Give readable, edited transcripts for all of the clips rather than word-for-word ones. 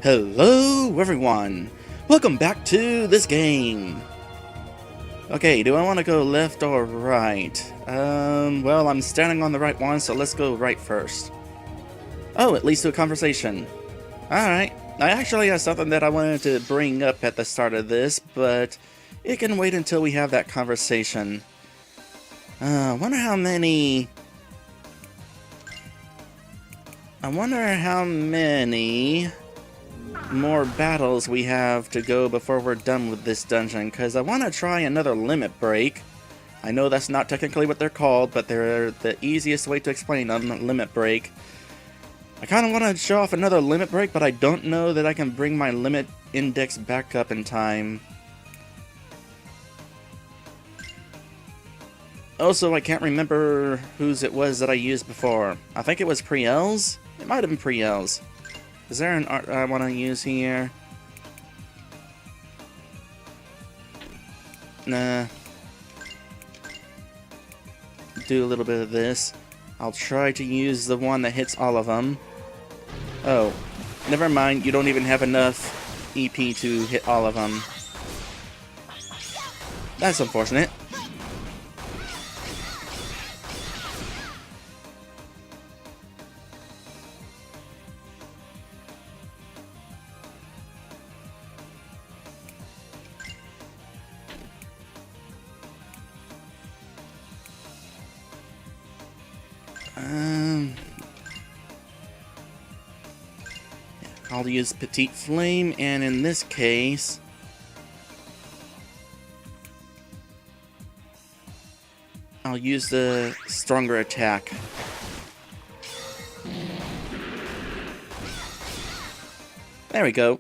Hello everyone! Welcome back to this game! Okay, do I want to go left or right? Well, I'm standing on the right one, so let's go right first. Oh, it leads to a conversation. Alright, I actually have something that I wanted to bring up at the start of this, but it can wait until we have that conversation. I wonder how many more battles we have to go before we're done with this dungeon, because I want to try another limit break. I know that's not technically what they're called, but they're the easiest way to explain them, limit break. I kind of want to show off another limit break, but I don't know that I can bring my limit index back up in time. Also, I can't remember whose it was that I used before. I think it was Priel's? It might have been Priel's. Is there an art I want to use here? Nah. Do a little bit of this. I'll try to use the one that hits all of them. Oh, never mind. You don't even have enough EP to hit all of them. That's unfortunate. I'll use Petite Flame, and in this case, I'll use the stronger attack. There we go.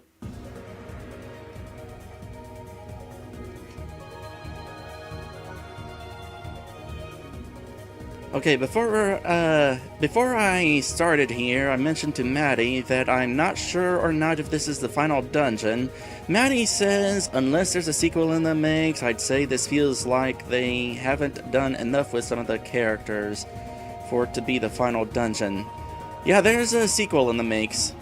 Okay, before I started here, I mentioned to Maddie that I'm not sure or not if this is the final dungeon. Maddie says, unless there's a sequel in the mix, I'd say this feels like they haven't done enough with some of the characters for it to be the final dungeon. Yeah, there's a sequel in the mix.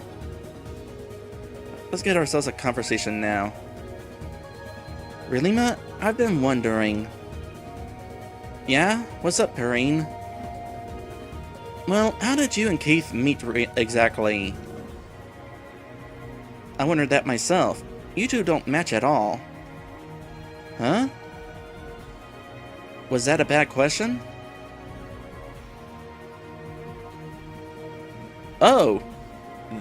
Let's get ourselves a conversation now. Really, Matt? I've been wondering. Yeah? What's up, Perrine? Well, how did you and Keith meet exactly? I wondered that myself. You two don't match at all. Huh? Was that a bad question? Oh!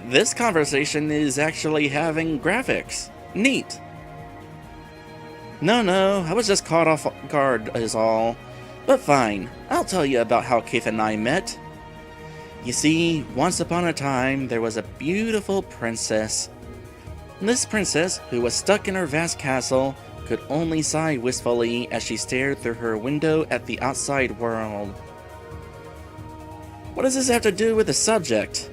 This conversation is actually having graphics. Neat. No, I was just caught off guard is all. But fine, I'll tell you about how Keith and I met. You see, once upon a time, there was a beautiful princess. This princess, who was stuck in her vast castle, could only sigh wistfully as she stared through her window at the outside world. What does this have to do with the subject?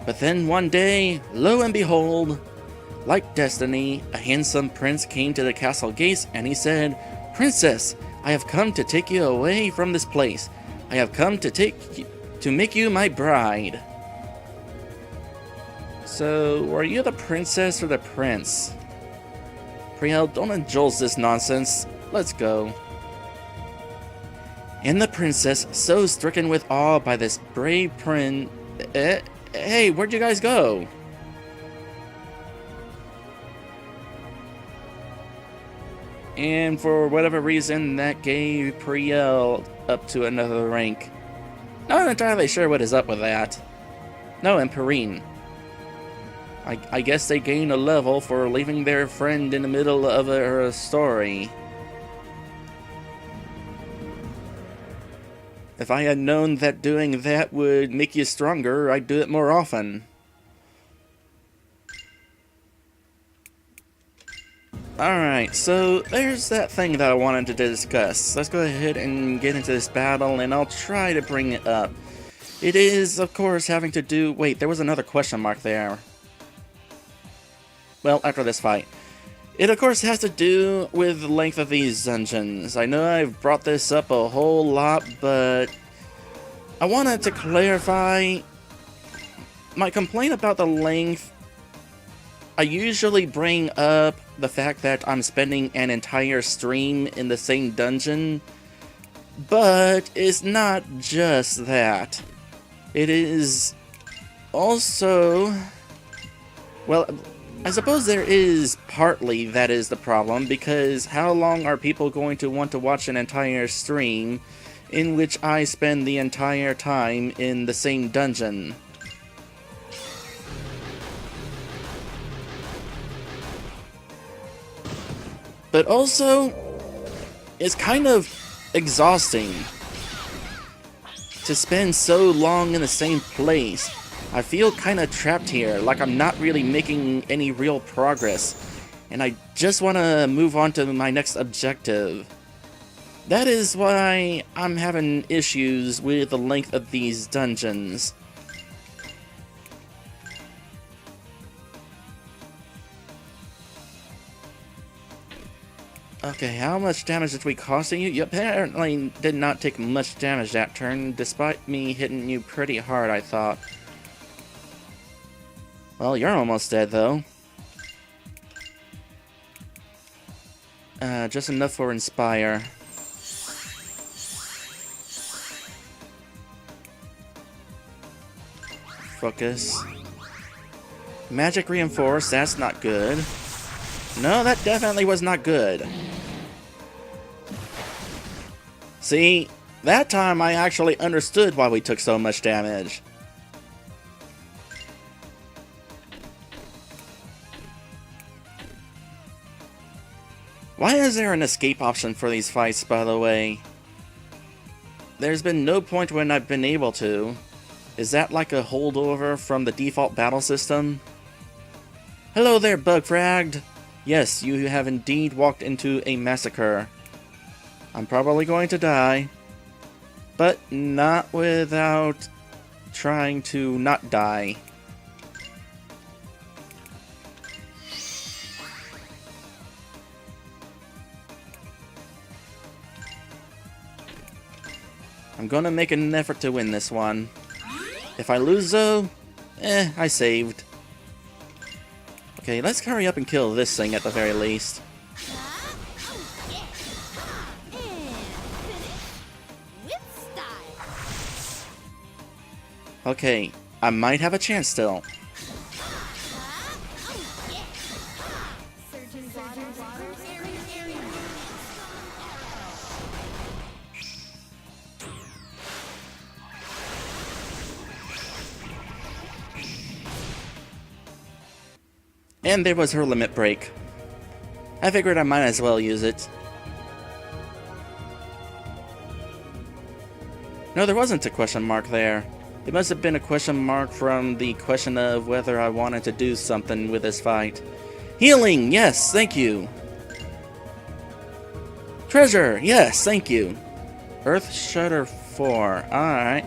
But then one day, lo and behold, like destiny, a handsome prince came to the castle gates and he said, "Princess, I have come to take you away from this place. I have come to make you my bride." So, are you the princess or the prince? Priel, don't indulge this nonsense. Let's go. And the princess, so stricken with awe by this brave prince... Hey, where'd you guys go? And for whatever reason, that gave Priel up to another rank. Not entirely sure what is up with that. No, and Perrine. I guess they gained a level for leaving their friend in the middle of a story. If I had known that doing that would make you stronger, I'd do it more often. Alright, so there's that thing that I wanted to discuss. Let's go ahead and get into this battle, and I'll try to bring it up. It is, of course, having to do... Wait, there was another question mark there. Well, after this fight. It, of course, has to do with the length of these dungeons. I know I've brought this up a whole lot, but I wanted to clarify my complaint about the length, I usually bring up the fact that I'm spending an entire stream in the same dungeon, but it's not just that. It is also, well, I suppose there is partly that is the problem, because how long are people going to want to watch an entire stream in which I spend the entire time in the same dungeon? But also, it's kind of exhausting to spend so long in the same place. I feel kind of trapped here, like I'm not really making any real progress, and I just want to move on to my next objective. That is why I'm having issues with the length of these dungeons. Okay, how much damage did we costing you? You apparently did not take much damage that turn, despite me hitting you pretty hard, I thought. Well, you're almost dead, though. Just enough for Inspire. Focus. Magic Reinforce, that's not good. No, that definitely was not good. See, that time I actually understood why we took so much damage. Why is there an escape option for these fights, by the way? There's been no point when I've been able to. Is that like a holdover from the default battle system? Hello there, Bugfragged! Yes, you have indeed walked into a massacre. I'm probably going to die, but not without trying to not die. I'm gonna make an effort to win this one. If I lose though, I saved. Okay, let's hurry up and kill this thing at the very least. Okay, I might have a chance still. And there was her limit break. I figured I might as well use it. No, there wasn't a question mark there. It must have been a question mark from the question of whether I wanted to do something with this fight. Healing! Yes, thank you! Treasure! Yes, thank you! Earth Shudder 4. Alright.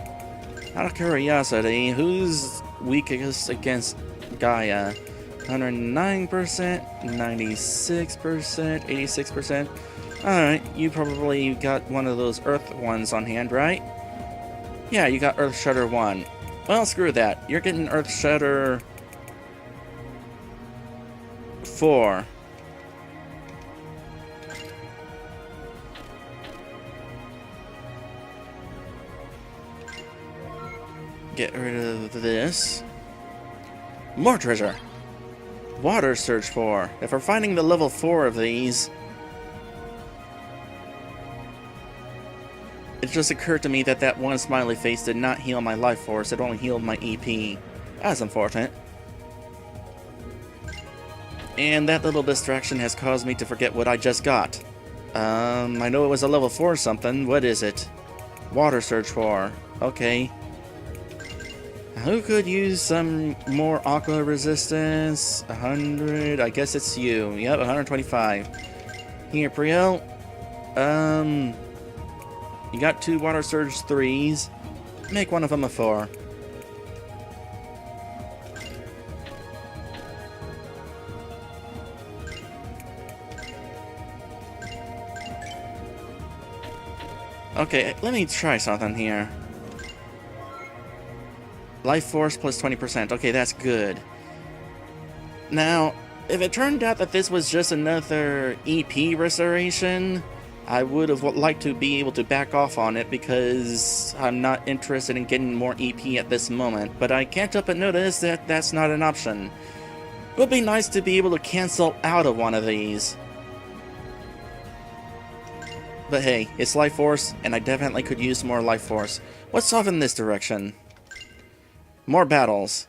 Out of curiosity, who's weakest against Gaia? 109%, 96%, 86%. Alright, you probably got one of those Earth ones on hand, right? Yeah, you got Earth Shudder 1. Well, screw that. You're getting Earth Shudder 4. Get rid of this. More treasure! Water Surge 4. If we're finding the level 4 of these... It just occurred to me that that one smiley face did not heal my life force, it only healed my EP. That's unfortunate. And that little distraction has caused me to forget what I just got. I know it was a level 4 something. What is it? Water Surge 4. Okay. Who could use some more aqua resistance? 100. I guess it's you. Yep, 125. Here, Priel. You got 2 Water Surge 3s. Make one of them a 4. Okay, let me try something here. Life Force plus 20%. Okay, that's good. Now, if it turned out that this was just another EP restoration, I would have liked to be able to back off on it because I'm not interested in getting more EP at this moment, but I can't help but notice that that's not an option. It would be nice to be able to cancel out of one of these. But hey, it's Life Force, and I definitely could use more Life Force. What's off in this direction? More battles.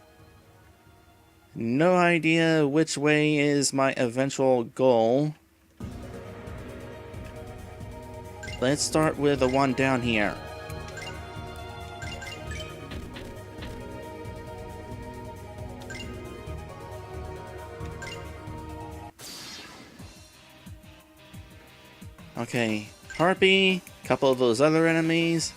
No idea which way is my eventual goal. Let's start with the one down here. Okay, Harpy, couple of those other enemies.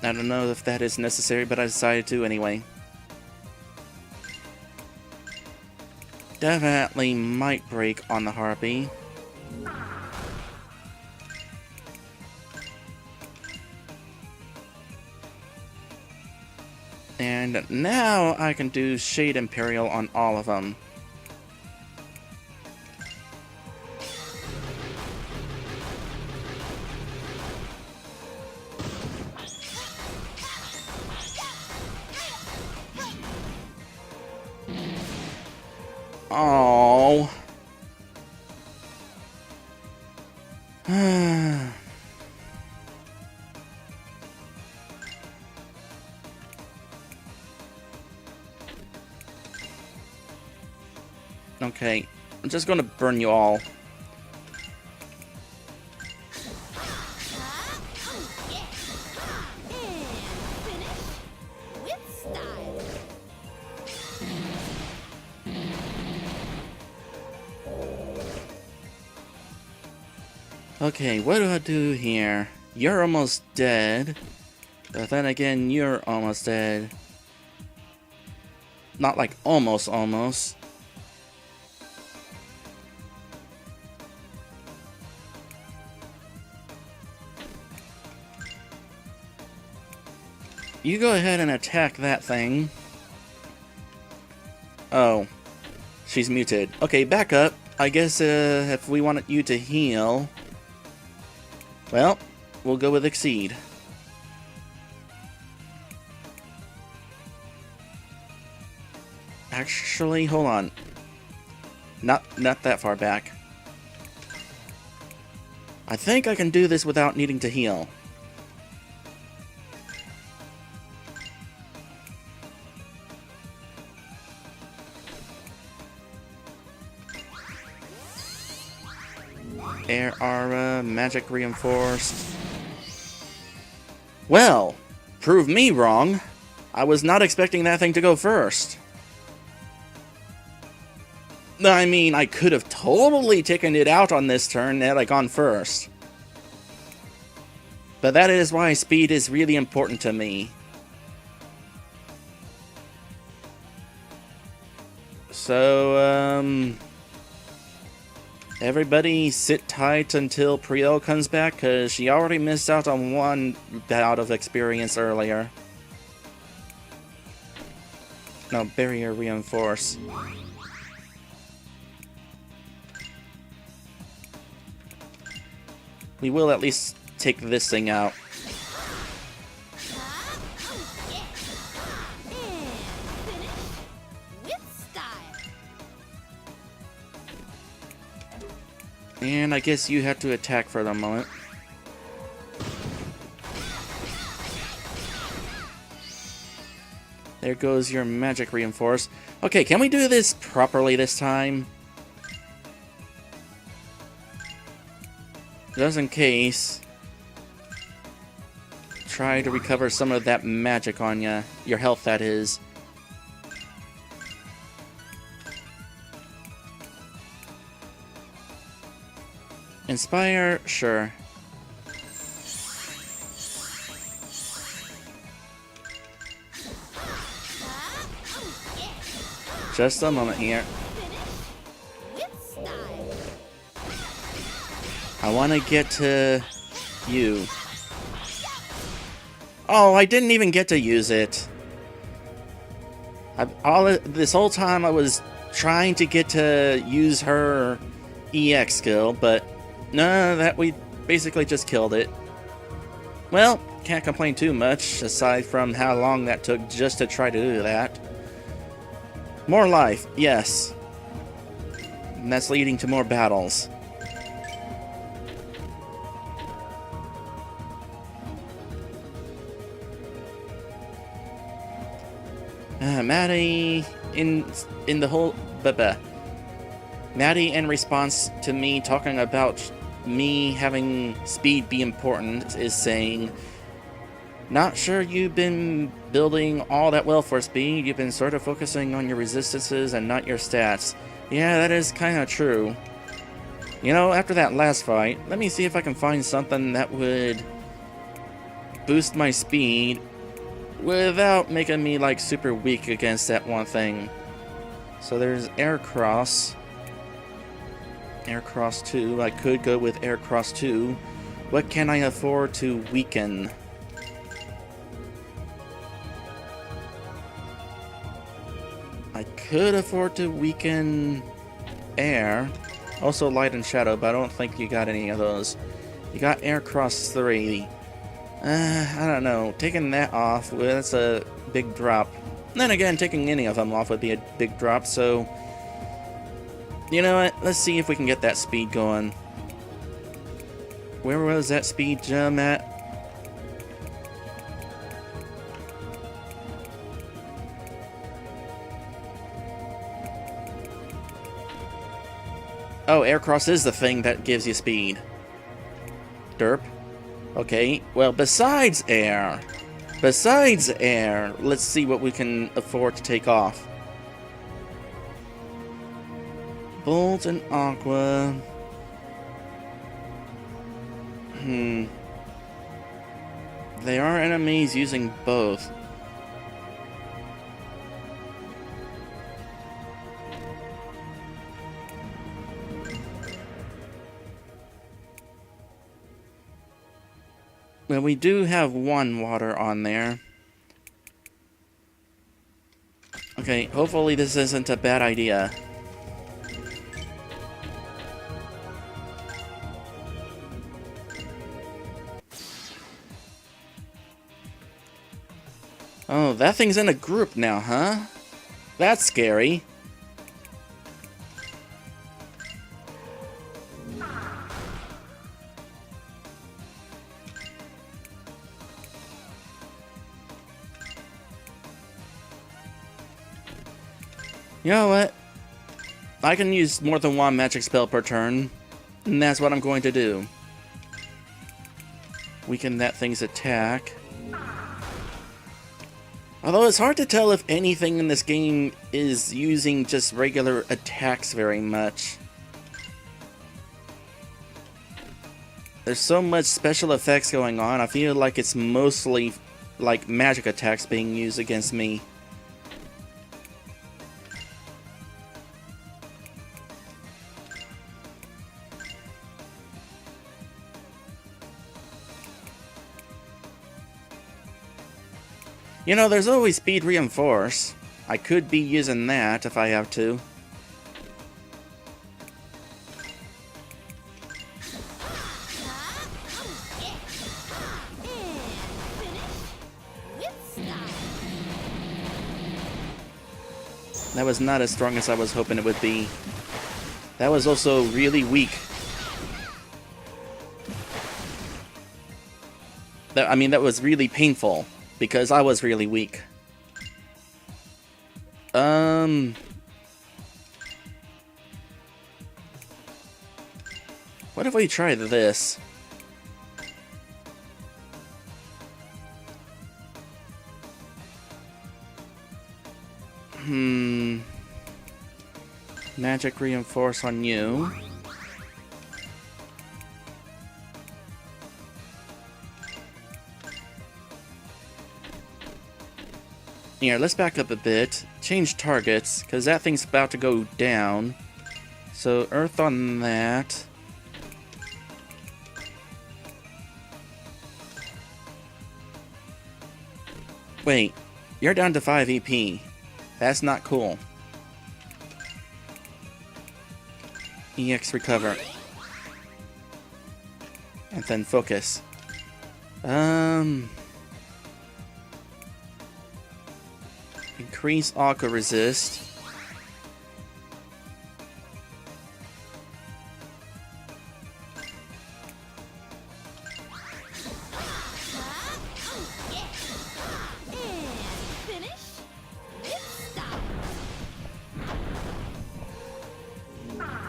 I don't know if that is necessary, but I decided to anyway. Definitely might break on the Harpy. And now I can do Shade Imperial on all of them. Oh. Okay, I'm just gonna burn you all. Okay, what do I do here? You're almost dead. But then again, you're almost dead. Not like almost. You go ahead and attack that thing. Oh. She's muted. Okay, back up. I guess if we want you to heal... Well, we'll go with Exceed. Actually, hold on. Not that far back. I think I can do this without needing to heal. Air Aura, Magic Reinforced. Well, prove me wrong. I was not expecting that thing to go first. I mean, I could have totally taken it out on this turn had I gone first. But that is why speed is really important to me. So, everybody sit tight until Priel comes back, because she already missed out on one bout of experience earlier. No, Barrier Reinforce. We will at least take this thing out. And I guess you have to attack for the moment. There goes your Magic Reinforce. Okay, can we do this properly this time? Just in case. Try to recover some of that magic on ya. Your health, that is. Inspire? Sure. Just a moment here. I want to get to you. Oh, I didn't even get to use it. This whole time I was trying to get to use her EX skill, but no, that we basically just killed it. Well, can't complain too much, aside from how long that took just to try to do that. More life, yes. And that's leading to more battles. Maddie, in the whole... Maddie, in response to me talking about me having speed be important, is saying, "Not sure you've been building all that well for speed. You've been sort of focusing on your resistances and not your stats." Yeah, that is kind of true. You know, after that last fight, let me see if I can find something that would boost my speed without making me, like, super weak against that one thing. So there's Air Cross. Air Cross 2. I could go with Air Cross 2. What can I afford to weaken? I could afford to weaken Air. Also Light and Shadow, but I don't think you got any of those. You got Air Cross 3. I don't know. Taking that off, well, that's a big drop. Then again, taking any of them off would be a big drop, so... You know what? Let's see if we can get that speed going. Where was that speed gem at? Oh, Aircross is the thing that gives you speed. Derp. Okay, well, besides air, let's see what we can afford to take off. Bolt and Aqua. They are enemies using both. Well, we do have one water on there. Okay, hopefully this isn't a bad idea. Oh, that thing's in a group now, huh? That's scary. You know what? I can use more than one magic spell per turn, and that's what I'm going to do. Weaken that thing's attack. Although it's hard to tell if anything in this game is using just regular attacks very much. There's so much special effects going on, I feel like it's mostly like magic attacks being used against me. You know, there's always Speed Reinforce. I could be using that if I have to. That was not as strong as I was hoping it would be. That was also really weak. I mean, that was really painful. Because I was really weak. What if we try this? Magic Reinforce on you. Here, let's back up a bit. Change targets, because that thing's about to go down. So, Earth on that. Wait, you're down to 5 EP. That's not cool. EX recover. And then focus. Increase Aqua Resist.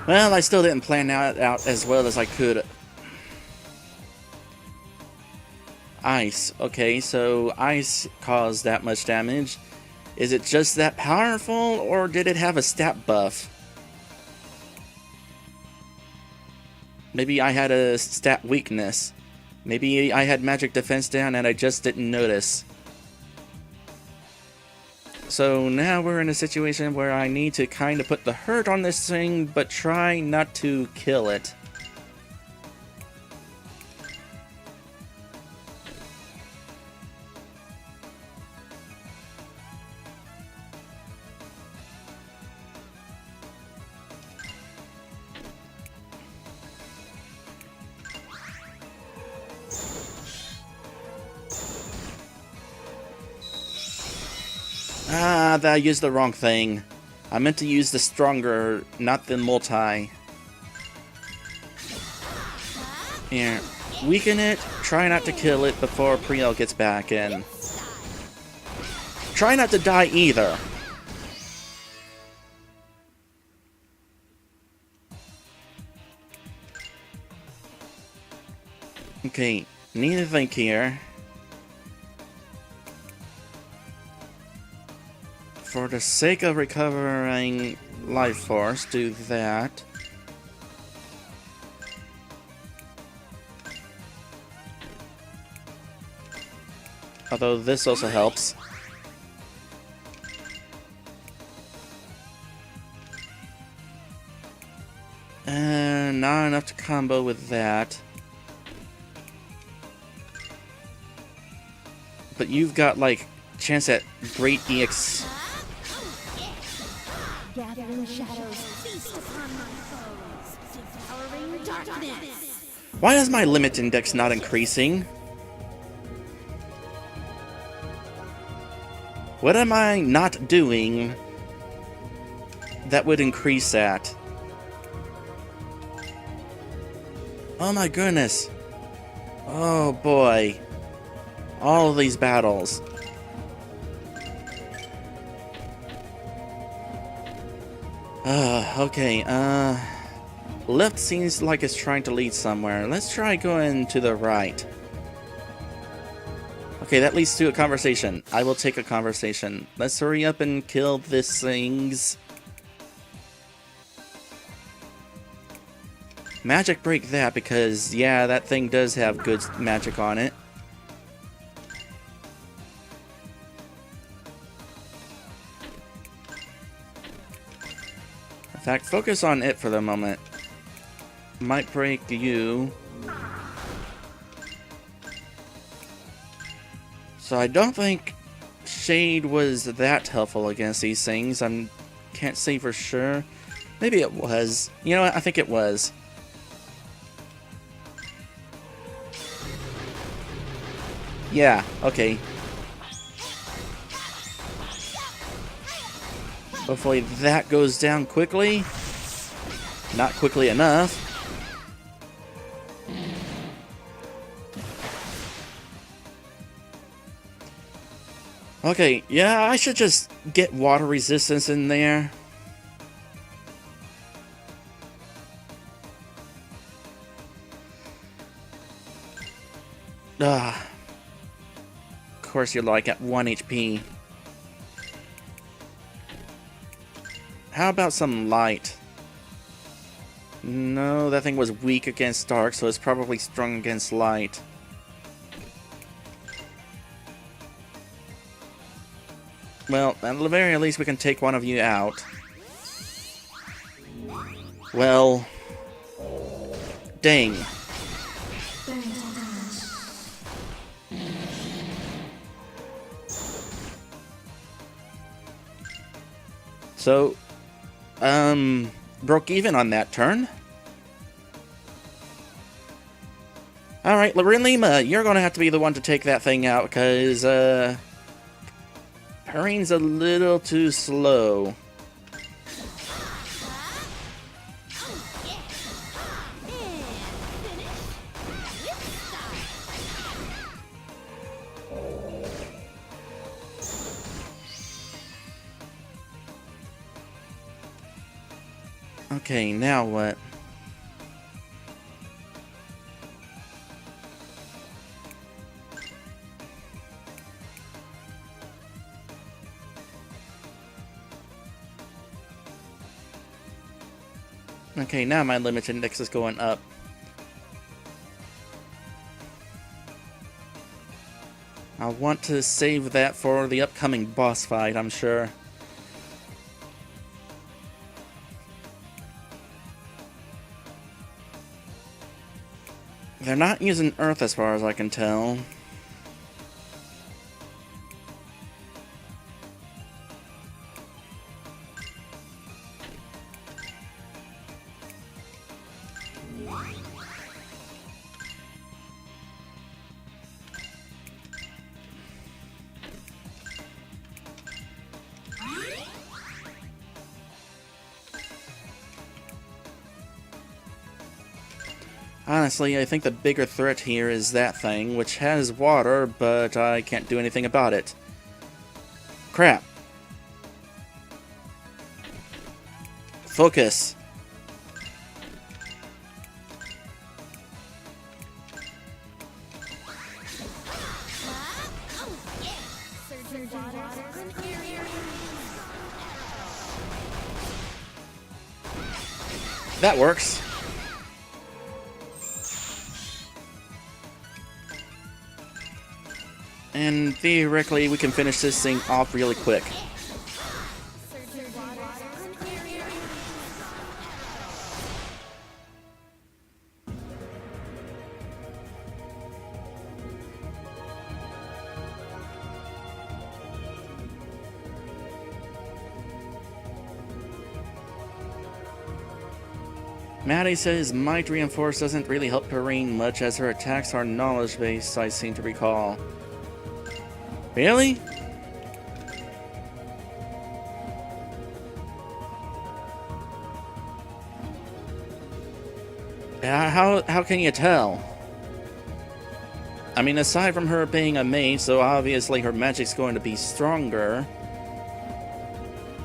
Well, I still didn't plan that out as well as I could. Ice. Okay, so ice caused that much damage. Is it just that powerful, or did it have a stat buff? Maybe I had a stat weakness. Maybe I had magic defense down and I just didn't notice. So now we're in a situation where I need to kind of put the hurt on this thing, but try not to kill it. Ah, I used the wrong thing. I meant to use the stronger, not the multi. Here, weaken it, try not to kill it before Priel gets back in. Try not to die either. Okay, need to think here. For the sake of recovering life force, do that. Although this also helps. And not enough to combo with that. But you've got like chance at great EX. Gathering shadows, feast upon my foes, devouring darkness. Why is my limit index not increasing? What am I not doing that would increase that? Oh my goodness. Oh boy. All of these battles. Okay, left seems like it's trying to lead somewhere. Let's try going to the right. Okay, that leads to a conversation. I will take a conversation. Let's hurry up and kill this things. Magic break that because, yeah, that thing does have good magic on it. In fact, focus on it for the moment. Might break you. So I don't think Shade was that helpful against these things. I can't say for sure. Maybe it was. You know what? I think it was. Yeah, okay. Hopefully that goes down quickly. Not quickly enough. Okay, yeah, I should just get water resistance in there. Of course you're like at 1 HP. How about some light? No, that thing was weak against dark, so it's probably strong against light. Well, at the very least we can take one of you out. Well... Dang. So, broke even on that turn. Alright, Lima, you're gonna have to be the one to take that thing out, because, Perrine's a little too slow. Okay, now what? Okay, now my limit index is going up. I'll want to save that for the upcoming boss fight, I'm sure. They're not using Earth as far as I can tell. Honestly, I think the bigger threat here is that thing, which has water, but I can't do anything about it. Crap. Focus. That works. And theoretically, we can finish this thing off really quick. Maddie says Might Reinforce doesn't really help Perrine much as her attacks are knowledge-based, I seem to recall. Really? How can you tell? I mean, aside from her being a mage, so obviously her magic's going to be stronger.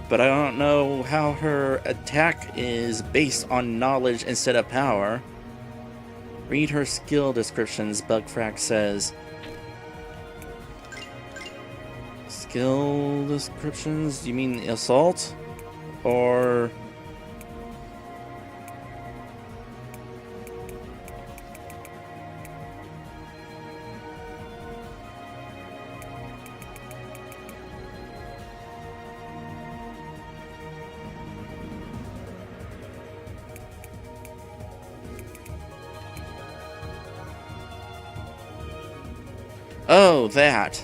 But I don't know how her attack is based on knowledge instead of power. Read her skill descriptions, Bugfrack says. Skill descriptions? Do you mean assault? Or... Oh, that.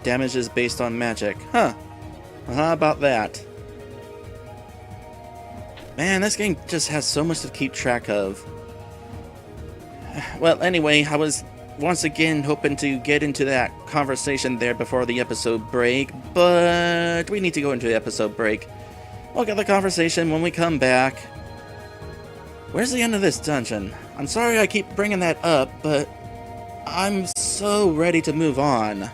Damage is based on magic. Huh. Well, how about that? Man, this game just has so much to keep track of. Well, anyway, I was once again hoping to get into that conversation there before the episode break, but we need to go into the episode break. We'll get the conversation when we come back. Where's the end of this dungeon? I'm sorry I keep bringing that up, but I'm so ready to move on.